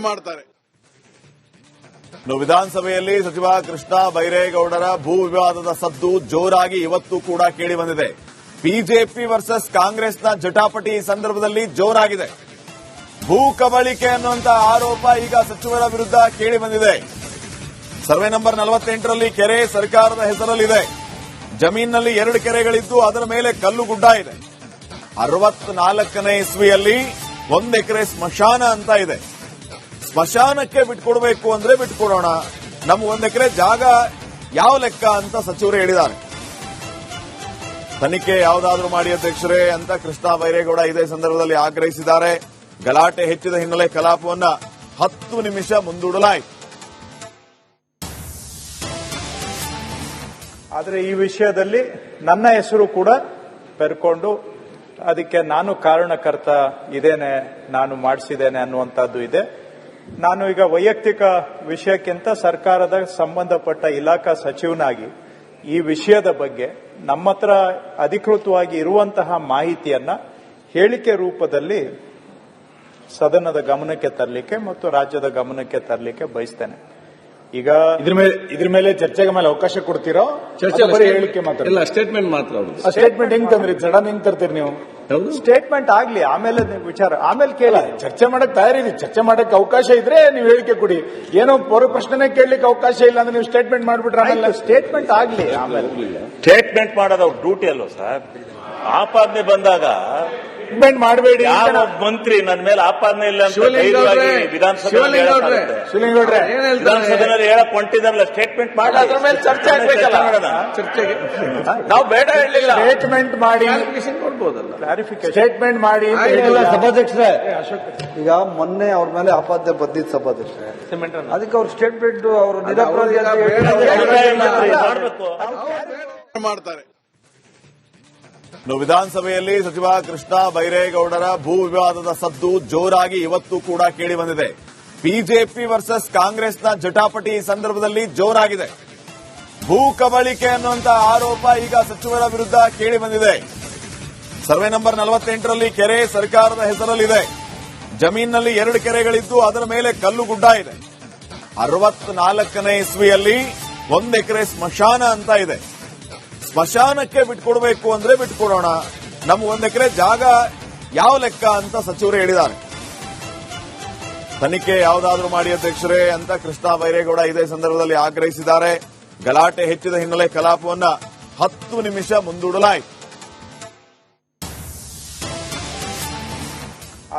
ಮಾಡ್ತಾರೆ. ವಿಧಾನಸಭೆಯಲ್ಲಿ ಸಚಿವ ಕೃಷ್ಣ ಬೈರೇಗೌಡರ ಭೂ ವಿವಾದದ ಸದ್ದು ಜೋರಾಗಿ ಇವತ್ತು ಕೂಡ ಕೇಳಿ ಬಂದಿದೆ. ಬಿಜೆಪಿ ವರ್ಸಸ್ ಕಾಂಗ್ರೆಸ್ನ ಜಟಾಪಟಿ ಈ ಸಂದರ್ಭದಲ್ಲಿ ಜೋರಾಗಿದೆ. ಭೂ ಕಬಳಿಕೆ ಅನ್ನುವಂತ ಆರೋಪ ಈಗ ಸಚಿವರ ವಿರುದ್ಧ ಕೇಳಿ ಬಂದಿದೆ. ಸರ್ವೆ ನಂಬರ್ 48ರಲ್ಲಿ ಕೆರೆ ಸರ್ಕಾರದ ಹೆಸರಲ್ಲಿದೆ. ಜಮೀನಿನಲ್ಲಿ 2 ಕೆರೆಗಳಿದ್ದು ಅದರ ಮೇಲೆ ಕಲ್ಲು ಗುಡ್ಡ ಇದೆ. 64ನೇ ಇಸ್ವಿಯಲ್ಲಿ 1 ಎಕರೆ ಸ್ಮಶಾನ ಅಂತ ಇದೆ. ಸ್ಮಶಾನಕ್ಕೆ ಬಿಟ್ಕೊಡ್ಬೇಕು ಅಂದ್ರೆ ಬಿಟ್ಕೊಡೋಣ, ನಮ್ಮ 1 ಎಕರೆ ಜಾಗ ಯಾವ ಲೆಕ್ಕ ಅಂತ ಸಚಿವರು ಹೇಳಿದ್ದಾರೆ. ತನಿಖೆ ಯಾವುದಾದ್ರೂ ಮಾಡಿ ಅಧ್ಯಕ್ಷರೇ ಅಂತ ಕೃಷ್ಣ ಬೈರೇಗೌಡ ಇದೇ ಸಂದರ್ಭದಲ್ಲಿ ಆಗ್ರಹಿಸಿದ್ದಾರೆ. ಗಲಾಟೆ ಹೆಚ್ಚಿದ ಹಿನ್ನೆಲೆ ಕಲಾಪವನ್ನ 10 ನಿಮಿಷ ಮುಂದೂಡಲಾಯಿತು. ಆದರೆ ಈ ವಿಷಯದಲ್ಲಿ ನನ್ನ ಹೆಸರು ಕೂಡ ಬೆರ್ಕೊಂಡು ಅದಕ್ಕೆ ನಾನು ಕಾರಣಕರ್ತ ಇದೇನೆ, ನಾನು ಮಾಡಿಸಿದ್ದೇನೆ ಅನ್ನುವಂಥದ್ದು ಇದೆ. ನಾನು ಈಗ ವೈಯಕ್ತಿಕ ವಿಷಯಕ್ಕಿಂತ ಸರ್ಕಾರದ ಸಂಬಂಧಪಟ್ಟ ಇಲಾಖಾ ಸಚಿವನಾಗಿ ಈ ವಿಷಯದ ಬಗ್ಗೆ ನಮ್ಮ ಹತ್ರ ಅಧಿಕೃತವಾಗಿ ಇರುವಂತಹ ಮಾಹಿತಿಯನ್ನ ಹೇಳಿಕೆ ರೂಪದಲ್ಲಿ ಸದನದ ಗಮನಕ್ಕೆ ತರಲಿಕ್ಕೆ ಮತ್ತು ರಾಜ್ಯದ ಗಮನಕ್ಕೆ ತರಲಿಕ್ಕೆ ಬಯಸ್ತೇನೆ. ಈಗ ಇದ್ರ ಮೇಲೆ ಚರ್ಚೆಗೆ ಮೇಲೆ ಅವಕಾಶ ಕೊಡ್ತೀರೋ? ಚರ್ಚೆ ಬರೀ ಹೇಳಿಕೆ ಮಾತ್ರ ಇಲ್ಲ, ಸ್ಟೇಟ್ಮೆಂಟ್ ಮಾತ್ರ. ಸ್ಟೇಟ್ಮೆಂಟ್ ಹೆಂಗ್ ತಂದ್ರಿ? ಸಡನ್ ಹೆಂಗ್ ತರ್ತೀರಿ ನೀವು? ಸ್ಟೇಟ್ಮೆಂಟ್ ಆಗ್ಲಿ, ಆಮೇಲೆ ವಿಚಾರ ಆಮೇಲೆ ಕೇಳಿ. ಚರ್ಚೆ ಮಾಡಕ್ ತಯಾರಿರಿ. ಚರ್ಚೆ ಮಾಡಕ್ಕೆ ಅವಕಾಶ ಇದ್ರೆ ನೀವು ಹೇಳಿಕೆ ಕೊಡಿ. ಏನೋ ಪೂರ್ವ ಪ್ರಶ್ನೆ ಕೇಳಲಿಕ್ಕೆ ಅವಕಾಶ ಇಲ್ಲ ಅಂದ್ರೆ ನೀವು ಸ್ಟೇಟ್ಮೆಂಟ್ ಮಾಡ್ಬಿಟ್ರೆ ಆಮೇಲೆ ಸ್ಟೇಟ್ಮೆಂಟ್ ಆಗ್ಲಿ. ಆಮೇಲೆ ಸ್ಟೇಟ್ಮೆಂಟ್ ಮಾಡೋದು ಅವ್ರ ಡ್ಯೂಟಿ ಅಲ್ವ ಸರ್? ಆಪಾದನೆ ಬಂದಾಗ ಮಾಡಬೇಡಿ. ಯಾವ ಮಂತ್ರಿ ನನ್ನ ಮೇಲೆ ಆಪಾದನೆ ಇಲ್ಲ ಅಂತ ವಿಧಾನಸಭೆಯಲ್ಲಿ ಹೇಳಕ್ ಹೊಂಟಿದಾರಲ್ಲ, ಸ್ಟೇಟ್ಮೆಂಟ್ ಮಾಡಿ ಅದ್ರ ಮೇಲೆ ಚರ್ಚೆ ಆಗ್ಬೇಕಲ್ಲ. ಚರ್ಚೆಗೆ ನಾವು ಬೇಡ ಹೇಳಿಲ್ಲ. ಸ್ಟೇಟ್ಮೆಂಟ್ ಮಾಡಿ ನೋಡ್ಬೋದಲ್ಲ, ಕ್ಲಾರಿಫಿಕೇಶನ್ ಸ್ಟೇಟ್ಮೆಂಟ್ ಮಾಡಿ. ಸಭಾಧ್ಯಕ್ಷರೇ, ಈಗ ಮೊನ್ನೆ ಅವ್ರ ಮೇಲೆ ಆಪಾದನೆ ಬಂದಿದ್ದು ಸಭಾಧ್ಯಕ್ಷರೇ, ಅದಕ್ಕೆ ಅವ್ರ ಸ್ಟೇಟ್ಮೆಂಟ್ ಅವರು ನಿರಪರಾಧಿ ಮಾಡ್ತಾರೆ. ವಿಧಾನಸಭೆಯಲ್ಲಿ ಸಚಿವ ಕೃಷ್ಣ ಬೈರೇಗೌಡರ ಭೂ ವಿವಾದದ ಸದ್ದು ಜೋರಾಗಿ ಇವತ್ತು ಕೂಡ ಕೇಳಿ ಬಂದಿದೆ. ಬಿಜೆಪಿ ವರ್ಸಸ್ ಕಾಂಗ್ರೆಸ್ನ ಜಟಾಪಟಿ ಈ ಸಂದರ್ಭದಲ್ಲಿ ಜೋರಾಗಿದೆ. ಭೂ ಕಬಳಿಕೆ ಅನ್ನುವಂತ ಆರೋಪ ಈಗ ಸಚಿವರ ವಿರುದ್ಧ ಕೇಳಿ ಬಂದಿದೆ. ಸರ್ವೆ ನಂಬರ್ 48ರಲ್ಲಿ ಕೆರೆ ಸರ್ಕಾರದ ಹೆಸರಲ್ಲಿದೆ. ಜಮೀನಿನಲ್ಲಿ 2 ಕೆರೆಗಳಿದ್ದು ಅದರ ಮೇಲೆ ಕಲ್ಲು ಗುಡ್ಡ ಇದೆ. 64ನೇ ಇಸ್ವಿಯಲ್ಲಿ 1 ಎಕರೆ ಸ್ಮಶಾನ ಅಂತ ಇದೆ. ಸ್ಮಶಾನಕ್ಕೆ ಬಿಟ್ಕೊಡ್ಬೇಕು ಅಂದ್ರೆ ಬಿಟ್ಕೊಡೋಣ, ನಮ್ಮ 1 ಎಕರೆ ಜಾಗ ಯಾವ ಲೆಕ್ಕ ಅಂತ ಸಚಿವರು ಹೇಳಿದ್ದಾರೆ. ತನಿಖೆ ಯಾವುದಾದ್ರೂ ಮಾಡಿ ಅಧ್ಯಕ್ಷರೇ ಅಂತ ಕೃಷ್ಣ ಬೈರೇಗೌಡ ಇದೇ ಸಂದರ್ಭದಲ್ಲಿ ಆಗ್ರಹಿಸಿದ್ದಾರೆ. ಗಲಾಟೆ ಹೆಚ್ಚಿದ ಹಿನ್ನೆಲೆ ಕಲಾಪವನ್ನ 10 ನಿಮಿಷ ಮುಂದೂಡಲಾಯಿತು.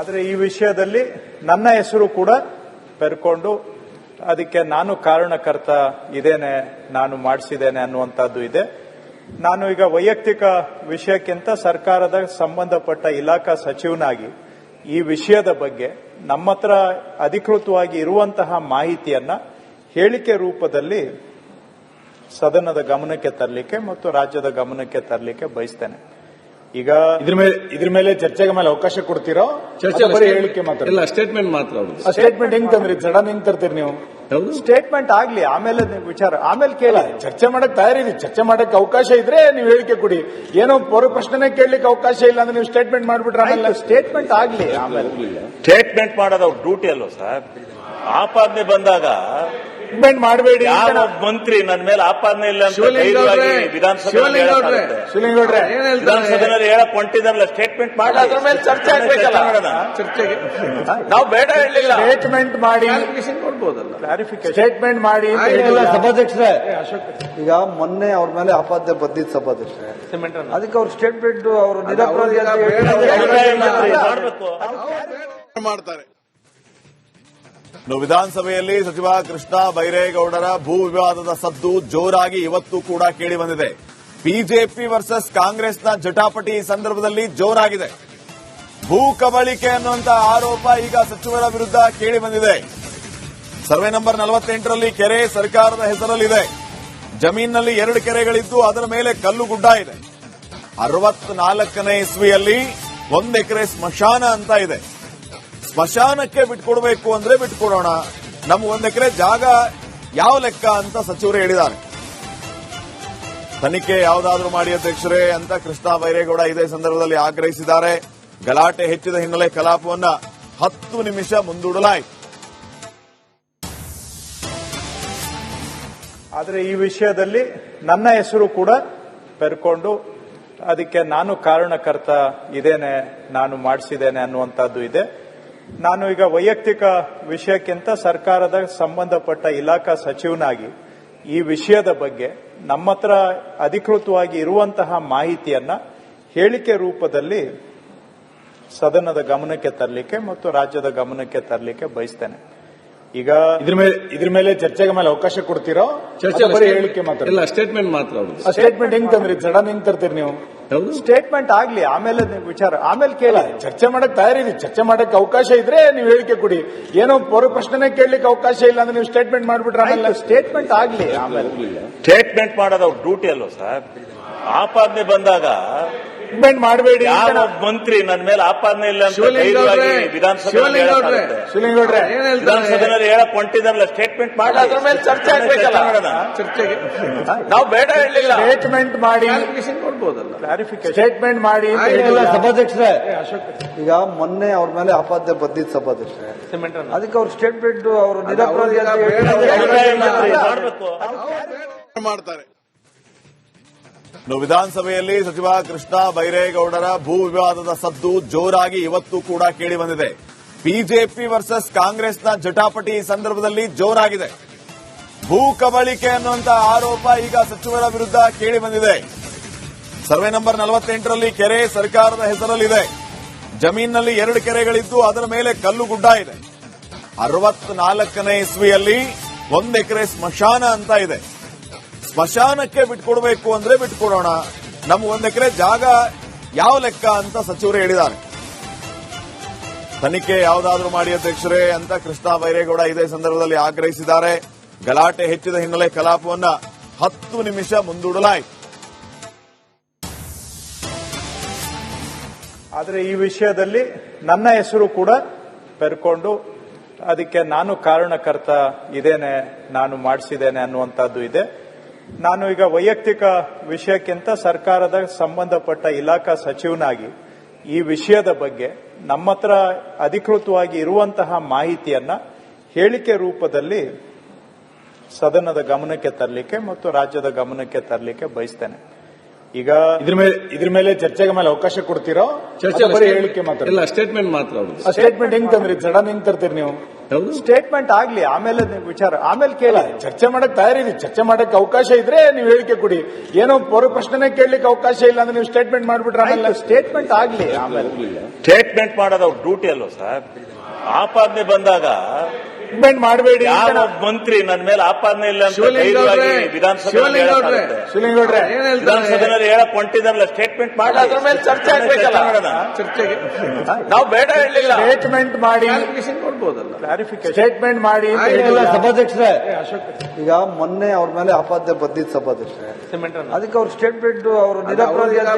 ಆದರೆ ಈ ವಿಷಯದಲ್ಲಿ ನನ್ನ ಹೆಸರು ಕೂಡ ಬೆರ್ಕೊಂಡು ಅದಕ್ಕೆ ನಾನು ಕಾರಣಕರ್ತ ಇದೇನೆ, ನಾನು ಮಾಡಿಸಿದ್ದೇನೆ ಅನ್ನುವಂಥದ್ದು ಇದೆ. ನಾನು ಈಗ ವೈಯಕ್ತಿಕ ವಿಷಯಕ್ಕಿಂತ ಸರ್ಕಾರದ ಸಂಬಂಧಪಟ್ಟ ಇಲಾಖಾ ಸಚಿವನಾಗಿ ಈ ವಿಷಯದ ಬಗ್ಗೆ ನಮ್ಮ ಹತ್ರ ಅಧಿಕೃತವಾಗಿ ಇರುವಂತಹ ಮಾಹಿತಿಯನ್ನ ಹೇಳಿಕೆ ರೂಪದಲ್ಲಿ ಸದನದ ಗಮನಕ್ಕೆ ತರಲಿಕ್ಕೆ ಮತ್ತು ರಾಜ್ಯದ ಗಮನಕ್ಕೆ ತರಲಿಕ್ಕೆ ಬಯಸ್ತೇನೆ. ಈಗ ಇದ್ರ ಮೇಲೆ ಚರ್ಚೆಗೆ ಮೇಲೆ ಅವಕಾಶ ಕೊಡ್ತೀರೋ? ಚರ್ಚೆ ಬರೀ ಹೇಳಿಕೆ ಮಾತ್ರ ಇಲ್ಲ, ಸ್ಟೇಟ್ಮೆಂಟ್ ಮಾತ್ರ. ಸ್ಟೇಟ್ಮೆಂಟ್ ಹೆಂಗ್ ತಂದ್ರಿ? ಸಡನ್ ಹೆಂಗ್ ತರ್ತೀರಿ ನೀವು? ಸ್ಟೇಟ್ಮೆಂಟ್ ಆಗ್ಲಿ, ಆಮೇಲೆ ವಿಚಾರ ಆಮೇಲೆ ಕೇಳಿ. ಚರ್ಚೆ ಮಾಡಕ್ ತಯಾರಿರಿ. ಚರ್ಚೆ ಮಾಡಕ್ಕೆ ಅವಕಾಶ ಇದ್ರೆ ನೀವು ಹೇಳಿಕೆ ಕೊಡಿ. ಏನೋ ಪೂರ್ವ ಪ್ರಶ್ನೆ ಕೇಳಲಿಕ್ಕೆ ಅವಕಾಶ ಇಲ್ಲ ಅಂದ್ರೆ ನೀವು ಸ್ಟೇಟ್ಮೆಂಟ್ ಮಾಡ್ಬಿಟ್ರೆ ಆಮೇಲೆ ಸ್ಟೇಟ್ಮೆಂಟ್ ಆಗ್ಲಿ. ಆಮೇಲೆ ಸ್ಟೇಟ್ಮೆಂಟ್ ಮಾಡೋದು ಅವ್ರ ಡ್ಯೂಟಿ ಅಲ್ವ ಸರ್? ಆಪಾದನೆ ಬಂದಾಗ ಮಾಡಬೇಡಿ. ಯಾವ ಮಂತ್ರಿ ನನ್ನ ಮೇಲೆ ಆಪಾದನೆ ಇಲ್ಲ ಅಂತ ವಿಧಾನಸಭೆಯಲ್ಲಿ ಹೇಳಕ್ ಹೊಂಟಿದಾರಲ್ಲ, ಸ್ಟೇಟ್ಮೆಂಟ್ ಮಾಡಿ ಅದ್ರ ಮೇಲೆ ಚರ್ಚೆ ಆಗ್ಬೇಕಲ್ಲ. ಚರ್ಚೆಗೆ ನಾವು ಬೇಡ ಹೇಳಿಲ್ಲ. ಸ್ಟೇಟ್ಮೆಂಟ್ ಮಾಡಿ ನೋಡ್ಬೋದಲ್ಲ, ಕ್ಲಾರಿಫಿಕೇಶನ್ ಸ್ಟೇಟ್ಮೆಂಟ್ ಮಾಡಿ. ಸಭಾಧ್ಯಕ್ಷರೇ, ಈಗ ಮೊನ್ನೆ ಅವ್ರ ಮೇಲೆ ಆಪಾದನೆ ಬಂದಿದ್ದು ಸಭಾಧ್ಯಕ್ಷರೇ, ಅದಕ್ಕೆ ಅವ್ರ ಸ್ಟೇಟ್ಮೆಂಟ್ ಅವರು ನಿರಪರಾಧಿ ಮಾಡ್ತಾರೆ. ವಿಧಾನಸಭೆಯಲ್ಲಿ ಸಚಿವ ಕೃಷ್ಣ ಬೈರೇಗೌಡರ ಭೂ ವಿವಾದದ ಸದ್ದು ಜೋರಾಗಿ ಇವತ್ತು ಕೂಡ ಕೇಳಿ ಬಂದಿದೆ. ಬಿಜೆಪಿ ವರ್ಸಸ್ ಕಾಂಗ್ರೆಸ್ನ ಜಟಾಪಟಿ ಈ ಸಂದರ್ಭದಲ್ಲಿ ಜೋರಾಗಿದೆ. ಭೂ ಕಬಳಿಕೆ ಅನ್ನುವಂತ ಆರೋಪ ಈಗ ಸಚಿವರ ವಿರುದ್ಧ ಕೇಳಿ ಬಂದಿದೆ. ಸರ್ವೆ ನಂಬರ್ 48ರಲ್ಲಿ ಕೆರೆ ಸರ್ಕಾರದ ಹೆಸರಲ್ಲಿದೆ. ಜಮೀನಿನಲ್ಲಿ 2 ಕೆರೆಗಳಿದ್ದು ಅದರ ಮೇಲೆ ಕಲ್ಲು ಗುಡ್ಡ ಇದೆ. 64ನೇ ಇಸ್ವಿಯಲ್ಲಿ 1 ಎಕರೆ ಸ್ಮಶಾನ ಅಂತ ಇದೆ. ಸ್ಮಶಾನಕ್ಕೆ ಬಿಟ್ಕೊಡ್ಬೇಕು ಅಂದ್ರೆ ಬಿಟ್ಕೊಡೋಣ, ನಮ್ಮ 1 ಎಕರೆ ಜಾಗ ಯಾವ ಲೆಕ್ಕ ಅಂತ ಸಚಿವರು ಹೇಳಿದ್ದಾರೆ. ತನಿಖೆ ಯಾವುದಾದ್ರೂ ಮಾಡಿ ಅಧ್ಯಕ್ಷರೇ ಅಂತ ಕೃಷ್ಣ ಬೈರೇಗೌಡ ಇದೇ ಸಂದರ್ಭದಲ್ಲಿ ಆಗ್ರಹಿಸಿದ್ದಾರೆ. ಗಲಾಟೆ ಹೆಚ್ಚಿದ ಹಿನ್ನೆಲೆ ಕಲಾಪವನ್ನ 10 ನಿಮಿಷ ಮುಂದೂಡಲಾಯಿತು. ಆದರೆ ಈ ವಿಷಯದಲ್ಲಿ ನನ್ನ ಹೆಸರು ಕೂಡ ಬೆರ್ಕೊಂಡು ಅದಕ್ಕೆ ನಾನು ಕಾರಣಕರ್ತ ಇದೇನೆ, ನಾನು ಮಾಡಿಸಿದ್ದೇನೆ ಅನ್ನುವಂಥದ್ದು ಇದೆ. ನಾನು ಈಗ ವೈಯಕ್ತಿಕ ವಿಷಯಕ್ಕಿಂತ ಸರ್ಕಾರದ ಸಂಬಂಧಪಟ್ಟ ಇಲಾಖಾ ಸಚಿವನಾಗಿ ಈ ವಿಷಯದ ಬಗ್ಗೆ ನಮ್ಮ ಹತ್ರ ಅಧಿಕೃತವಾಗಿ ಇರುವಂತಹ ಮಾಹಿತಿಯನ್ನ ಹೇಳಿಕೆ ರೂಪದಲ್ಲಿ ಸದನದ ಗಮನಕ್ಕೆ ತರಲಿಕ್ಕೆ ಮತ್ತು ರಾಜ್ಯದ ಗಮನಕ್ಕೆ ತರಲಿಕ್ಕೆ ಬಯಸ್ತೇನೆ. ಈಗ ಇದ್ರ ಮೇಲೆ ಚರ್ಚೆಗೆ ಮೇಲೆ ಅವಕಾಶ ಕೊಡ್ತೀರೋ? ಬರೀ ಹೇಳಿಕೆ ಮಾತ್ರ? ಇಲ್ಲ, ಸ್ಟೇಟ್ಮೆಂಟ್ ಮಾತ್ರ. ಸ್ಟೇಟ್ಮೆಂಟ್ ಹೆಂಗ್ ತಂದ್ರಿ? ಸಡನ್ ಹೆಂಗ್ ತರ್ತೀರಿ ನೀವು? ಸ್ಟೇಟ್ಮೆಂಟ್ ಆಗ್ಲಿ, ಆಮೇಲೆ ವಿಚಾರ ಆಮೇಲೆ ಕೇಳಿ. ಚರ್ಚೆ ಮಾಡಕ್ ತಯಾರಿರಿ. ಚರ್ಚೆ ಮಾಡಕ್ ಅವಕಾಶ ಇದ್ರೆ ನೀವು ಹೇಳಿಕೆ ಕೊಡಿ. ಏನೋ ಪೂರ್ವ ಪ್ರಶ್ನೆ ಕೇಳಲಿಕ್ಕೆ ಅವಕಾಶ ಇಲ್ಲ ಅಂದ್ರೆ ನೀವು ಸ್ಟೇಟ್ಮೆಂಟ್ ಮಾಡ್ಬಿಟ್ರೆ ಆಮೇಲೆ ಸ್ಟೇಟ್ಮೆಂಟ್ ಆಗ್ಲಿ. ಆಮೇಲೆ ಸ್ಟೇಟ್ಮೆಂಟ್ ಮಾಡೋದು ಅವ್ರ ಡ್ಯೂಟಿ ಅಲ್ವಾ ಸರ್? ಆಪಾದನೆ ಬಂದಾಗ ಸ್ಟೇಟ್ಮೆಂಟ್ ಮಾಡಬೇಡಿ. ಯಾವ ಮಂತ್ರಿ ನನ್ನ ಮೇಲೆ ಆಪಾದನೆ ಇಲ್ಲ ಅಂತ ಧೈರ್ಯವಾಗಿ ವಿಧಾನಸಭೆಯಲ್ಲಿ ಹೇಳಕ್ ಹೊಂಟಿದಾರಲ್ಲ, ಸ್ಟೇಟ್ಮೆಂಟ್ ಮಾಡಿ ಅದ್ರ ಮೇಲೆ ಚರ್ಚೆ ಆಗ್ಬೇಕಲ್ಲ. ಚರ್ಚೆಗೆ ನಾವು ಬೇಡ ಹೇಳಿಲ್ಲ. ಸ್ಟೇಟ್ಮೆಂಟ್ ಮಾಡಿ ಕೊಡ್ಬೋದಲ್ಲ, ಕ್ಲಾರಿಫಿಕೇಶನ್ ಸ್ಟೇಟ್ಮೆಂಟ್ ಮಾಡಿ. ಸಭಾಧ್ಯಕ್ಷರೇ, ಈಗ ಮೊನ್ನೆ ಅವ್ರ ಮೇಲೆ ಆಪಾದನೆ ಬಂದಿದ್ದು ಸಭಾಧ್ಯಕ್ಷರೇ, ಅದಕ್ಕೆ ಅವ್ರ ಸ್ಟೇಟ್ಮೆಂಟ್ ಅವರು ನಿರಪರಾಧಿ ಅಂತ ಮಾಡ್ತಾರೆ. ಇನ್ನು ವಿಧಾನಸಭೆಯಲ್ಲಿ ಸಚಿವ ಕೃಷ್ಣ ಬೈರೇಗೌಡರ ಭೂ ವಿವಾದದ ಸದ್ದು ಜೋರಾಗಿ ಇವತ್ತು ಕೂಡ ಕೇಳಿ ಬಂದಿದೆ. ಬಿಜೆಪಿ ವರ್ಸಸ್ ಕಾಂಗ್ರೆಸ್ನ ಜಟಾಪಟಿ ಈ ಸಂದರ್ಭದಲ್ಲಿ ಜೋರಾಗಿದೆ. ಭೂ ಕಬಳಿಕೆ ಅನ್ನುವಂತ ಆರೋಪ ಈಗ ಸಚಿವರ ವಿರುದ್ಧ ಕೇಳಿ ಬಂದಿದೆ. ಸರ್ವೆ ನಂಬರ್ 48ರಲ್ಲಿ ಕೆರೆ ಸರ್ಕಾರದ ಹೆಸರಲ್ಲಿದೆ. ಜಮೀನಿನಲ್ಲಿ 2 ಕೆರೆಗಳಿದ್ದು ಅದರ ಮೇಲೆ ಕಲ್ಲು ಗುಡ್ಡ ಇದೆ. 64ನೇ ಇಸ್ವಿಯಲ್ಲಿ 1 ಎಕರೆ ಸ್ಮಶಾನ ಅಂತ ಇದೆ. ಸ್ಮಶಾನಕ್ಕೆ ಬಿಟ್ಕೊಡ್ಬೇಕು ಅಂದ್ರೆ ಬಿಟ್ಕೊಡೋಣ, ನಮ್ಗೆ 1 ಎಕರೆ ಜಾಗ ಯಾವ ಲೆಕ್ಕ ಅಂತ ಸಚಿವರು ಹೇಳಿದ್ದಾರೆ. ತನಿಖೆ ಯಾವುದಾದ್ರೂ ಮಾಡಿ ಅಧ್ಯಕ್ಷರೇ ಅಂತ ಕೃಷ್ಣ ಬೈರೇಗೌಡ ಇದೇ ಸಂದರ್ಭದಲ್ಲಿ ಆಗ್ರಹಿಸಿದ್ದಾರೆ. ಗಲಾಟೆ ಹೆಚ್ಚಿದ ಹಿನ್ನೆಲೆ ಕಲಾಪವನ್ನ 10 ನಿಮಿಷ ಮುಂದೂಡಲಾಯಿತು. ಆದರೆ ಈ ವಿಷಯದಲ್ಲಿ ನನ್ನ ಹೆಸರು ಕೂಡ ಬೆರ್ಕೊಂಡು ಅದಕ್ಕೆ ನಾನು ಕಾರಣಕರ್ತ ಇದೇನೆ, ನಾನು ಮಾಡಿಸಿದ್ದೇನೆ ಅನ್ನುವಂಥದ್ದು ಇದೆ. ನಾನು ಈಗ ವೈಯಕ್ತಿಕ ವಿಷಯಕ್ಕಿಂತ ಸರ್ಕಾರದ ಸಂಬಂಧಪಟ್ಟ ಇಲಾಖಾ ಸಚಿವನಾಗಿ ಈ ವಿಷಯದ ಬಗ್ಗೆ ನಮ್ಮ ಹತ್ರ ಅಧಿಕೃತವಾಗಿ ಇರುವಂತಹ ಮಾಹಿತಿಯನ್ನ ಹೇಳಿಕೆ ರೂಪದಲ್ಲಿ ಸದನದ ಗಮನಕ್ಕೆ ತರಲಿಕ್ಕೆ ಮತ್ತು ರಾಜ್ಯದ ಗಮನಕ್ಕೆ ತರಲಿಕ್ಕೆ ಬಯಸ್ತೇನೆ. ಈಗ ಇದ್ರ ಮೇಲೆ ಚರ್ಚೆಗೆ ಮೇಲೆ ಅವಕಾಶ ಕೊಡ್ತೀರೋ? ಬರೀ ಹೇಳಿಕೆ ಮಾತ್ರ? ಇಲ್ಲ, ಸ್ಟೇಟ್ಮೆಂಟ್ ಮಾತ್ರ. ಸ್ಟೇಟ್ಮೆಂಟ್ ಹೆಂಗ್ ತಂದ್ರಿ? ಸಡನ್ ಹೆಂಗ್ ತರ್ತೀರಿ ನೀವು? ಸ್ಟೇಟ್ಮೆಂಟ್ ಆಗ್ಲಿ, ಆಮೇಲೆ ವಿಚಾರ ಆಮೇಲೆ ಕೇಳಿ. ಚರ್ಚೆ ಮಾಡಕ್ ತಯಾರಿರಿ. ಚರ್ಚೆ ಮಾಡಕ್ ಅವಕಾಶ ಇದ್ರೆ ನೀವು ಹೇಳಿಕೆ ಕೊಡಿ. ಏನೋ ಪೂರ್ವ ಪ್ರಶ್ನೆ ಕೇಳಲಿಕ್ಕೆ ಅವಕಾಶ ಇಲ್ಲ ಅಂದ್ರೆ ನೀವು ಸ್ಟೇಟ್ಮೆಂಟ್ ಮಾಡ್ಬಿಟ್ರೆ ಆಮೇಲೆ ಸ್ಟೇಟ್ಮೆಂಟ್ ಆಗ್ಲಿ. ಆಮೇಲೆ ಸ್ಟೇಟ್ಮೆಂಟ್ ಮಾಡೋದು ಅವ್ರ ಡ್ಯೂಟಿ ಅಲ್ವಾ ಸರ್? ಆಪಾದನೆ ಬಂದಾಗ ಸ್ಟೇಟ್ಮೆಂಟ್ ಮಾಡಬೇಡಿ. ಯಾವ ಮಂತ್ರಿ ನನ್ನ ಮೇಲೆ ಆಪಾದನೆ ಇಲ್ಲ ಅಂತ ಧೈರ್ಯವಾಗಿ ವಿಧಾನಸಭೆಯಲ್ಲಿ ಹೇಳಕ್ ಹೊಂಟಿದಾರಲ್ಲ, ಸ್ಟೇಟ್ಮೆಂಟ್ ಮಾಡಿ ಅದ್ರ ಮೇಲೆ ಚರ್ಚೆ ಆಗ್ಬೇಕಲ್ಲ. ಚರ್ಚೆಗೆ ನಾವು ಬೇಡ ಹೇಳಿಲ್ಲ. ಸ್ಟೇಟ್ಮೆಂಟ್ ಮಾಡಿ ಕೊಡ್ಬೋದಲ್ಲ, ಕ್ಲಾರಿಫಿಕೇಶನ್ ಸ್ಟೇಟ್ಮೆಂಟ್ ಮಾಡಿ. ಸಭಾಧ್ಯಕ್ಷರೇ, ಈಗ ಮೊನ್ನೆ ಅವ್ರ ಮೇಲೆ ಆಪಾದನೆ ಬಂದಿದ್ದು ಸಭಾಧ್ಯಕ್ಷರೇ, ಅದಕ್ಕೆ ಅವ್ರ ಸ್ಟೇಟ್ಮೆಂಟ್ ಅವರು ನಿರಪರಾಧಿ ಅಂತ